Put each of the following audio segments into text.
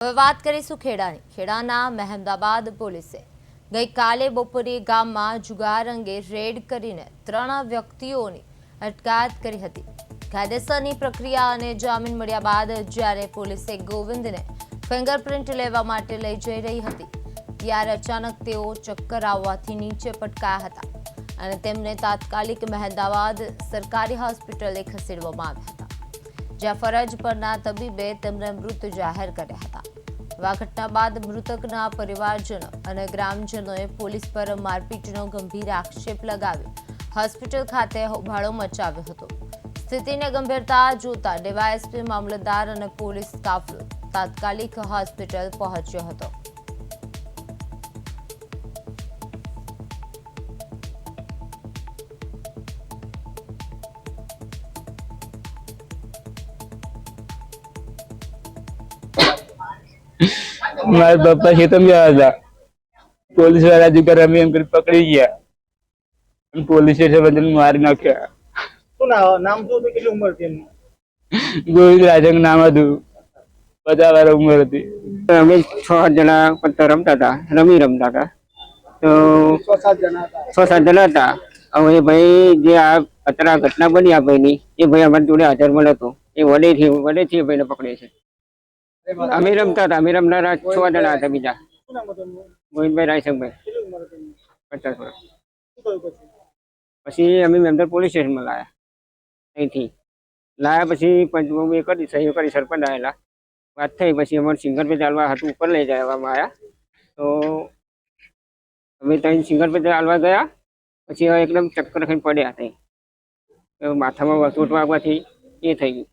હવે વાત કરીશું ખેડાની। ખેડાના મહેમદાબાદ પોલીસે ગઈકાલે બપોરે ગામમાં જુગાર અંગે રેડ કરીને 3 વ્યક્તિઓની અટકાયત કરી હતી। કાયદેસરની પ્રક્રિયા અને જામીન મળ્યા બાદ જ્યારે પોલીસે ગોવિંદને ફિંગરપ્રિન્ટ લેવા માટે લઈ જઈ રહી હતી ત્યારે અચાનક તેઓ ચક્કર આવવાથી નીચે પટકાયા હતા અને તેમને તાત્કાલિક મહેમદાબાદ સરકારી હોસ્પિટલે ખસેડવામાં આવ્યા હતા, જ્યાં ફરજ પરના તબીબે તેમને મૃત જાહેર કર્યા હતા। આ ઘટના બાદ મૃતકના પરિવારજનો અને ગ્રામજનોએ પોલીસ પર મારપીટનો ગંભીર આક્ષેપ લગાવ્યો હોસ્પિટલ ખાતે હોબાળો મચાવ્યો હતો। સ્થિતિને ગંભીરતા જોતા ડીવાયએસપી, મામલતદાર અને પોલીસ કાફલો તાત્કાલિક હોસ્પિટલ પહોંચ્યો હતો। મારા પપ્પા ખેતર ગયા હતા, પોલીસ વાળા જુગાર રમી એમ કરી પકડી ગયા, પોલીસે બધાને મારી નાખ્યા। શું નામ શું હતું? કેટલી ઉંમર હતી એમની? ગોવિંદ રાજંગ નામ હતું, 50 વર્ષ ઉંમર હતી। અમે 6 જણા પત્તા રમતા હતા, રમતા હતા તો 6-7 જણા હતા। હવે ભાઈ જે આ અત્યારે ઘટના બની આ ભાઈની, એ ભાઈ અમારી જોડે હાજરમાં નતો, એ વડેથી ભાઈને પકડે છે। અમે રમતા હતા, અમે રમનારા 6 જણા હતા બીજા। ગોવિંદભાઈ રાયસંગભાઈ, 50 વર્ષ। પછી અમે મેમદાર પોલીસ સ્ટેશનમાં લાયા, અહીંથી લાયા પછી પંચમું કરી સહી કરી સરપંચ આવેલા, વાત થઈ પછી અમારે સિંગર પે ચાલવા હતું ઉપર લઈ જવામાં આવ્યા। તો અમે ત્યાં સિંગર પે ચાલવા ગયા પછી એકદમ ચક્કર ખાઈને પડ્યા હતા, માથામાં ચોટ વાગવાથી એ થઈ ગયું।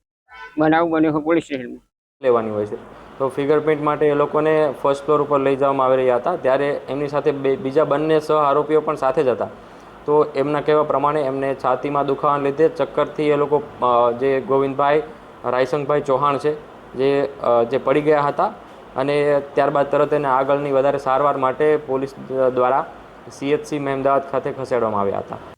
બનાવ બન્યો પોલીસ સ્ટેશનમાં લેવાની હોય છે। તો ફિંગરપ્રિન્ટ માટે એ લોકોને ફર્સ્ટ ફ્લોર ઉપર લઈ જવામાં આવી રહ્યા હતા, ત્યારે એમની સાથે બીજા બંને સહ આરોપીઓ પણ સાથે જ હતા। તો એમના કહેવા પ્રમાણે એમને છાતીમાં દુખાવાને લીધે ચક્કરથી એ લોકો જે ગોવિંદભાઈ રાયસંગભાઈ ચૌહાણ છે જે પડી ગયા હતા અને ત્યારબાદ તરત એને આગળની વધારે સારવાર માટે પોલીસ દ્વારા CHC મહેમદાબાદ ખાતે ખસેડવામાં આવ્યા હતા।